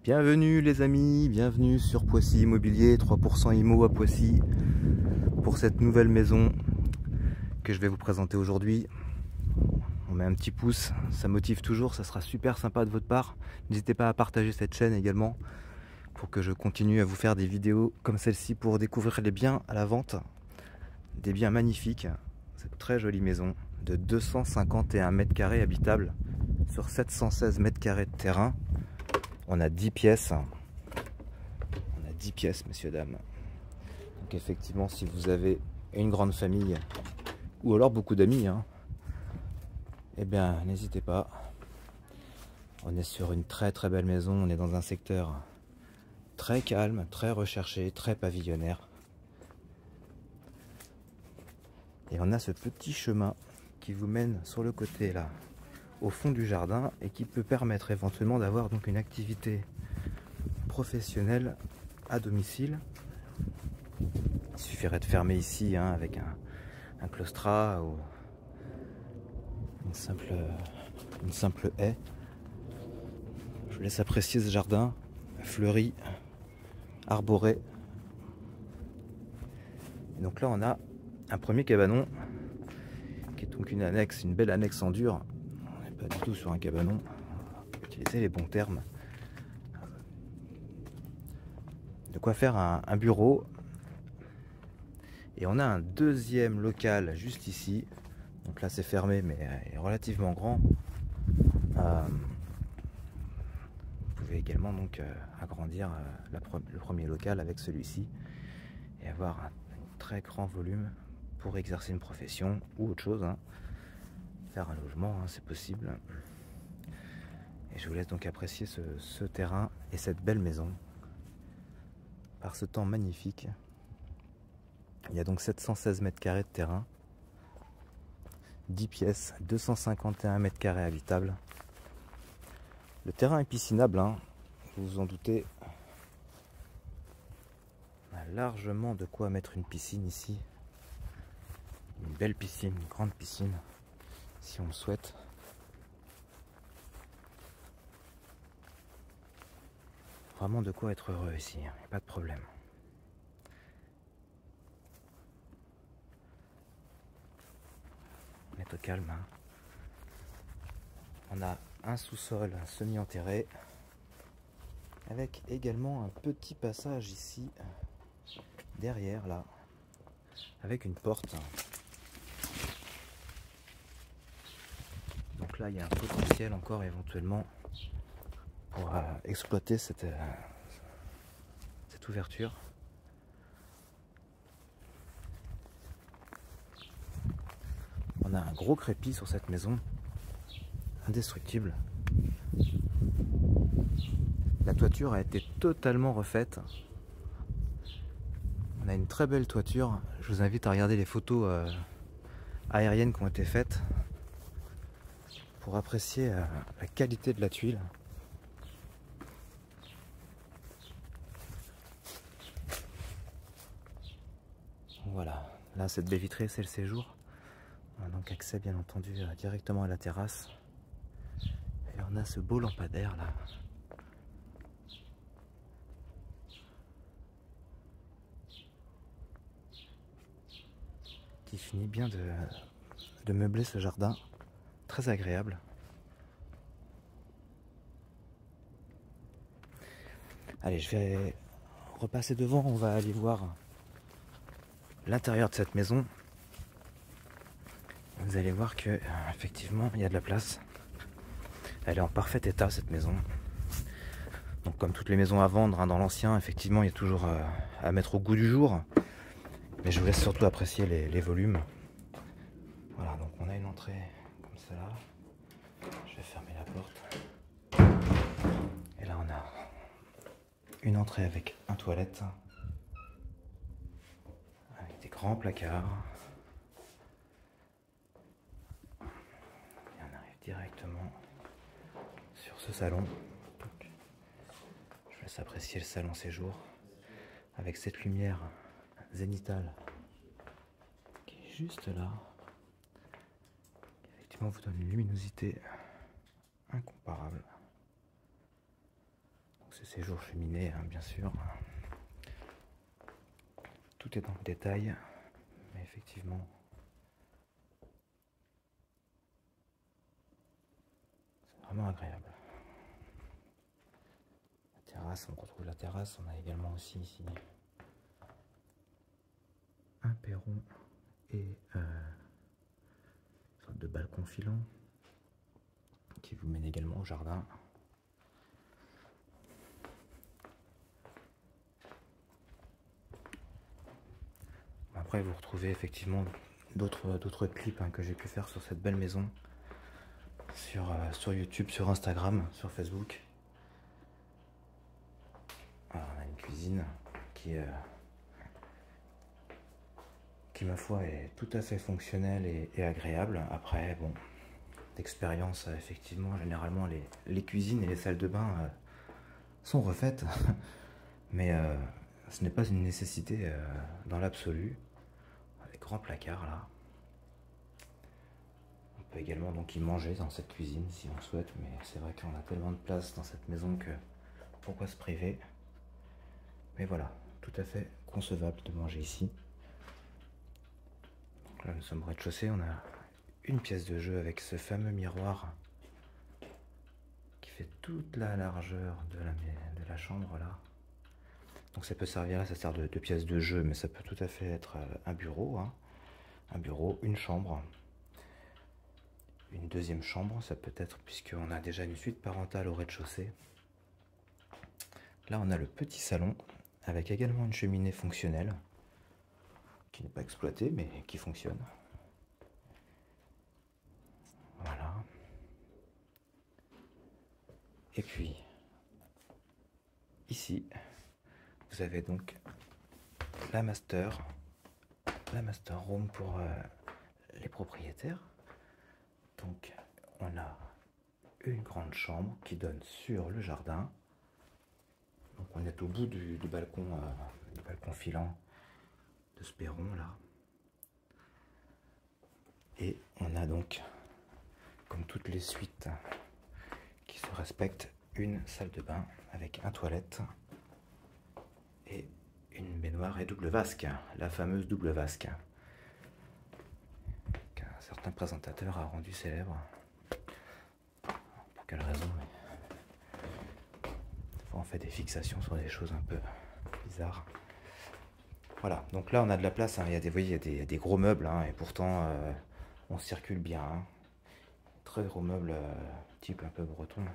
Bienvenue les amis, bienvenue sur Poissy Immobilier, 3% IMO à Poissy pour cette nouvelle maison que je vais vous présenter aujourd'hui. On met un petit pouce, ça motive toujours, ça sera super sympa de votre part. N'hésitez pas à partager cette chaîne également pour que je continue à vous faire des vidéos comme celle-ci pour découvrir les biens à la vente. Des biens magnifiques, cette très jolie maison de 251 mètres carrés habitables sur 716 mètres carrés de terrain. On a 10 pièces. On a 10 pièces, messieurs, dames. Donc effectivement, si vous avez une grande famille, ou alors beaucoup d'amis, eh bien, n'hésitez pas. On est sur une très très belle maison. On est dans un secteur très calme, très recherché, très pavillonnaire. Et on a ce petit chemin qui vous mène sur le côté là, au fond du jardin, et qui peut permettre éventuellement d'avoir donc une activité professionnelle à domicile. Il suffirait de fermer ici avec un claustrat ou une simple haie. Je vous laisse apprécier ce jardin fleuri, arboré. Et donc là on a un premier cabanon qui est donc une annexe, une belle annexe en dur. On n'est pas du tout sur un cabanon, on va utiliser les bons termes. De quoi faire un bureau. Et on a un deuxième local juste ici. Donc là c'est fermé mais est relativement grand. Vous pouvez également donc agrandir le premier local avec celui-ci et avoir un très grand volume pour exercer une profession ou autre chose. Faire un logement, c'est possible. Et je vous laisse donc apprécier ce terrain et cette belle maison par ce temps magnifique. Il y a donc 716 mètres carrés de terrain, 10 pièces, 251 mètres carrés habitables. Le terrain est piscinable, vous vous en doutez. On a largement de quoi mettre une piscine ici. Une belle piscine, une grande piscine, si on le souhaite. Vraiment de quoi être heureux ici, il n'y a pas de problème. On est au calme. On a un sous-sol semi-enterré avec également un petit passage ici derrière là avec une porte. Donc là il y a un potentiel encore éventuellement pour exploiter cette ouverture. On a un gros crépi sur cette maison, indestructible. La toiture a été totalement refaite. On a une très belle toiture. Je vous invite à regarder les photos aériennes qui ont été faites pour apprécier la qualité de la tuile. Voilà, là cette baie vitrée c'est le séjour. On a donc accès bien entendu directement à la terrasse. Et on a ce beau lampadaire là. Qui finit bien de meubler ce jardin. Très agréable. Allez, je vais repasser devant, on va aller voir l'intérieur de cette maison. Vous allez voir que effectivement il y a de la place. Elle est en parfait état cette maison. Donc comme toutes les maisons à vendre dans l'ancien, effectivement il y a toujours à mettre au goût du jour. Mais je vous laisse surtout apprécier les volumes. Voilà, donc on a une entrée comme cela. Je vais fermer la porte. Et là on a une entrée avec un toilette. Avec des grands placards. Et on arrive directement sur ce salon. Donc, je vous laisse apprécier le salon séjour. Avec cette lumière zénithale qui est juste là. Qui effectivement vous donne une luminosité incomparable. c'est séjour cheminée, hein, bien sûr. Tout est dans le détail, mais effectivement, c'est vraiment agréable. La terrasse, on retrouve la terrasse. On a également aussi ici un perron et une sorte de balcon filant qui vous mène également au jardin. Après, vous retrouvez effectivement d'autres clips, hein, que j'ai pu faire sur cette belle maison sur YouTube, sur Instagram, sur Facebook. Alors, on a une cuisine qui ma foi est tout à fait fonctionnelle et agréable. Après, bon, d'expérience, effectivement, généralement les cuisines et les salles de bain sont refaites, mais ce n'est pas une nécessité dans l'absolu. Des grands placards là. On peut également donc y manger dans cette cuisine si on souhaite, mais c'est vrai qu'on a tellement de place dans cette maison que pourquoi se priver. Mais voilà, tout à fait concevable de manger ici. Donc là nous sommes au rez-de-chaussée, on a une pièce de jeu avec ce fameux miroir qui fait toute la largeur de la chambre là. Donc ça peut servir là, ça sert de pièce de jeu, mais ça peut tout à fait être un bureau, hein. Un bureau, une chambre, une deuxième chambre, ça peut être, puisqu'on a déjà une suite parentale au rez-de-chaussée. Là on a le petit salon avec également une cheminée fonctionnelle qui n'est pas exploitée mais qui fonctionne. Voilà. Et puis ici vous avez donc la master room pour les propriétaires. Donc on a une grande chambre qui donne sur le jardin. Donc on est au bout du balcon filant de ce perron là. Et on a donc, comme toutes les suites qui se respectent, une salle de bain avec un toilette et une baignoire et double vasque, la fameuse double vasque qu'un certain présentateur a rendu célèbre. Pour quelle raison, mais des fois on fait des fixations sur des choses un peu bizarres. Voilà, donc là on a de la place, hein. Il y a des, vous voyez, il y a des gros meubles, hein, et pourtant on circule bien, hein. Très gros meubles, type un peu breton.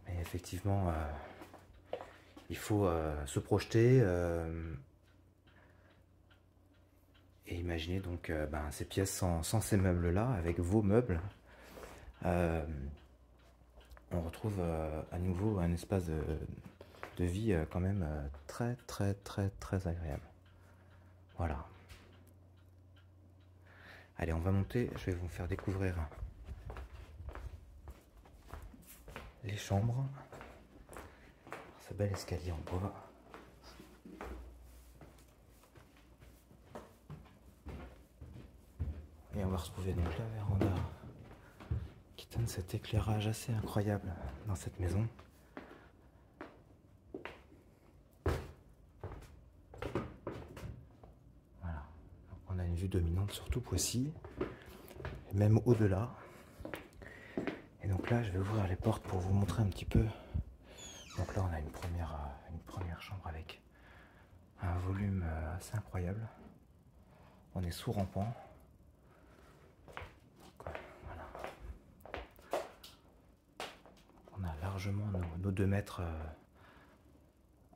Mais effectivement, il faut se projeter et imaginer donc ces pièces sans ces meubles-là, avec vos meubles. On retrouve à nouveau un espace de vie quand même très agréable. Voilà. Allez, on va monter, je vais vous faire découvrir les chambres. Ce bel escalier en bois. Et on va retrouver donc la véranda qui donne cet éclairage assez incroyable dans cette maison. Voilà. Donc on a une vue dominante sur tout Poissy, et même au-delà. Et donc là, je vais ouvrir les portes pour vous montrer un petit peu. Donc là, on a une première chambre avec un volume assez incroyable. On est sous rampant. Donc, voilà. On a largement nos 2 mètres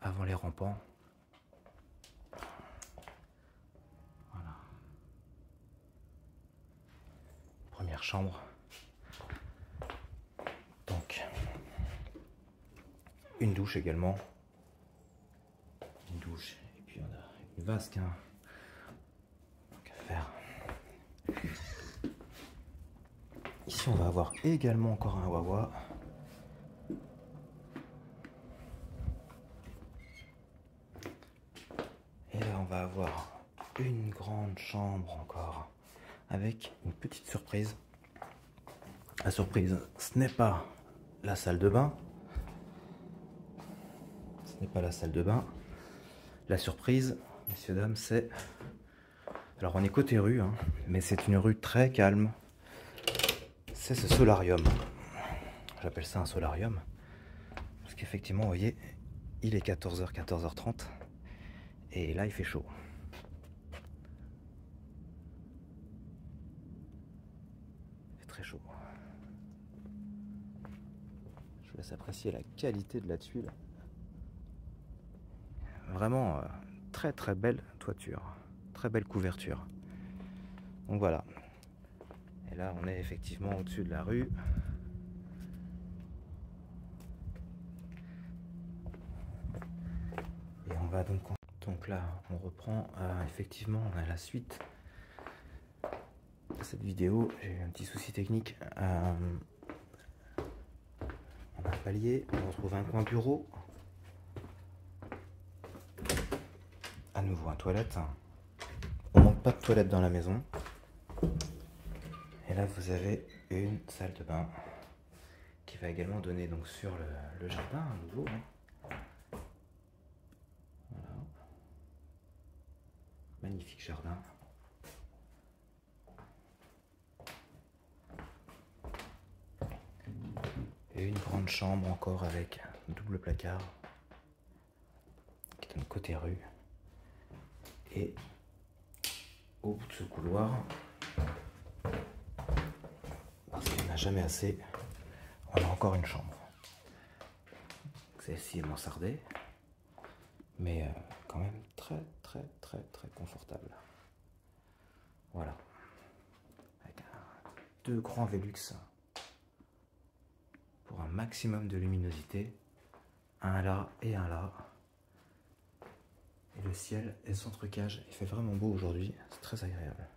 avant les rampants. Voilà. Première chambre. Donc, une douche également. Une douche. Et puis on a une vasque, hein. Donc à faire. Ici, on va avoir également encore un wawa. Et là, on va avoir une grande chambre encore avec une petite surprise. La surprise, ce n'est pas la salle de bain. ce n'est pas la salle de bain. La surprise, messieurs, dames, c'est... Alors on est côté rue, hein, mais c'est une rue très calme. C'est ce solarium. J'appelle ça un solarium. Parce qu'effectivement, vous voyez, il est 14h, 14h30. Et là, il fait chaud. Il fait très chaud. Je vous laisse apprécier la qualité de la tuile. Vraiment très très belle toiture. Très belle couverture. Donc voilà. Et là, on est effectivement au-dessus de la rue. Et on va donc là, on reprend. Effectivement, on a la suite de cette vidéo. J'ai eu un petit souci technique. On a un palier. On retrouve un coin bureau. À nouveau un toilette. On manque pas de toilette dans la maison. Et là, vous avez une salle de bain qui va également donner donc sur le jardin à nouveau. Voilà. Magnifique jardin. Et une grande chambre encore avec un double placard qui donne côté rue. Et au bout de ce couloir, parce qu'il n'y en a jamais assez, on a encore une chambre. Celle-ci est mansardée, mais quand même très confortable. Voilà. Avec deux grands Velux pour un maximum de luminosité. Un là et un là. Et le ciel est sans trucage. Il fait vraiment beau aujourd'hui. C'est très agréable.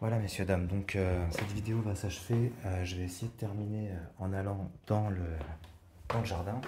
Voilà, messieurs, dames. Donc, cette vidéo va s'achever. Je vais essayer de terminer en allant dans le jardin.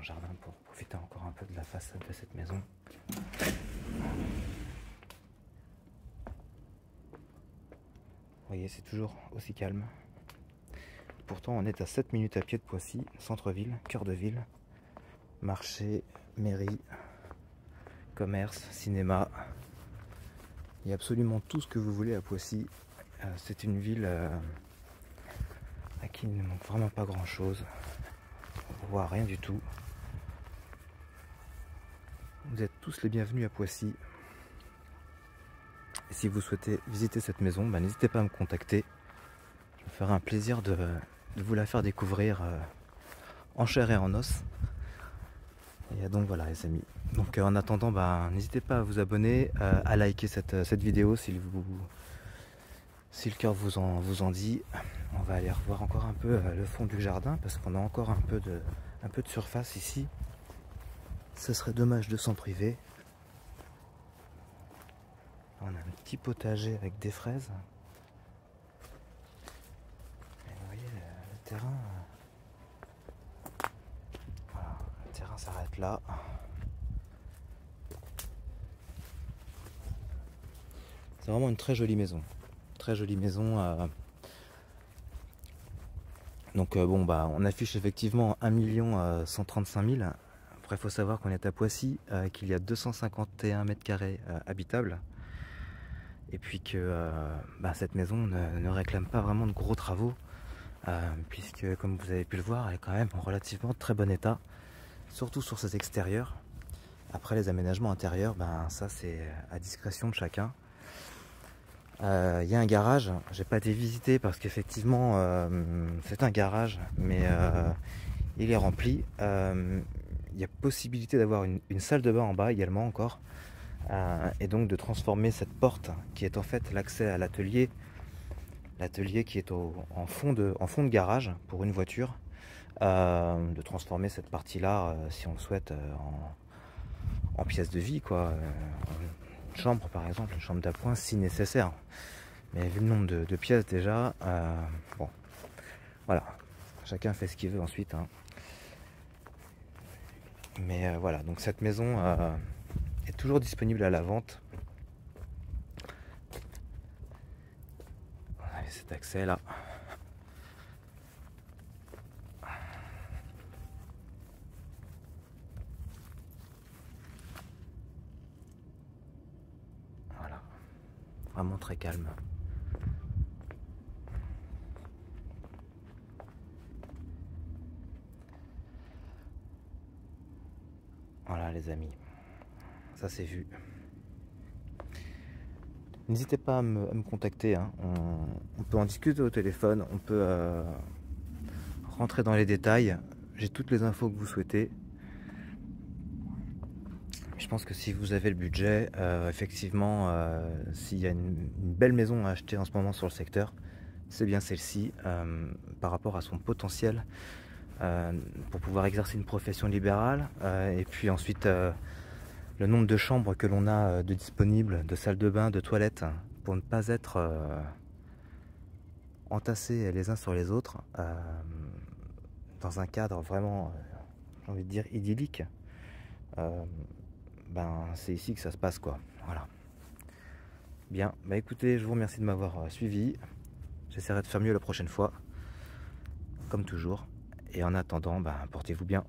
Jardin pour profiter encore un peu de la façade de cette maison. Vous voyez, c'est toujours aussi calme. Pourtant, on est à 7 minutes à pied de Poissy, centre-ville, cœur de ville. Marché, mairie, commerce, cinéma. Il y a absolument tout ce que vous voulez à Poissy. C'est une ville à qui il ne manque vraiment pas grand-chose, voire rien du tout. Vous êtes tous les bienvenus à Poissy. Et si vous souhaitez visiter cette maison, n'hésitez pas à me contacter. Je me ferai un plaisir de vous la faire découvrir en chair et en os. Et donc voilà, les amis. Donc en attendant, n'hésitez pas à vous abonner, à liker cette vidéo si le cœur vous en dit. On va aller revoir encore un peu le fond du jardin parce qu'on a encore un peu de surface ici. Ce serait dommage de s'en priver. On a un petit potager avec des fraises. Et vous voyez le terrain. Voilà, le terrain s'arrête là. C'est vraiment une très jolie maison. Très jolie maison. Donc on affiche effectivement 1 135 000. Après, il faut savoir qu'on est à Poissy, qu'il y a 251 mètres carrés habitables. Et puis que cette maison ne réclame pas vraiment de gros travaux. Puisque, comme vous avez pu le voir, elle est quand même en relativement très bon état. Surtout sur cet extérieur. Après, les aménagements intérieurs, ça c'est à discrétion de chacun. Il y a un garage, j'ai pas été visiter parce qu'effectivement c'est un garage, mais il est rempli. Il y a possibilité d'avoir une salle de bain en bas également encore, et donc de transformer cette porte qui est en fait l'accès à l'atelier l'atelier qui est en fond de garage pour une voiture, de transformer cette partie-là, si on le souhaite, en pièce de vie, quoi. Une chambre par exemple, une chambre d'appoint si nécessaire. Mais vu le nombre de pièces déjà, bon, voilà, chacun fait ce qu'il veut ensuite, hein. Mais voilà, donc cette maison est toujours disponible à la vente. On avait cet accès là. Voilà, vraiment très calme. Voilà les amis, ça c'est vu. N'hésitez pas à me contacter, hein. On peut en discuter au téléphone, on peut rentrer dans les détails. J'ai toutes les infos que vous souhaitez. Je pense que si vous avez le budget, effectivement, s'il y a une belle maison à acheter en ce moment sur le secteur, c'est bien celle-ci, par rapport à son potentiel, pour pouvoir exercer une profession libérale, et puis ensuite le nombre de chambres que l'on a de disponibles, de salles de bain, de toilettes, pour ne pas être entassés les uns sur les autres, dans un cadre vraiment, j'ai envie de dire, idyllique. Ben, c'est ici que ça se passe, quoi. Voilà. Bien, bah écoutez, je vous remercie de m'avoir suivi. J'essaierai de faire mieux la prochaine fois, comme toujours. Et en attendant, ben, portez-vous bien.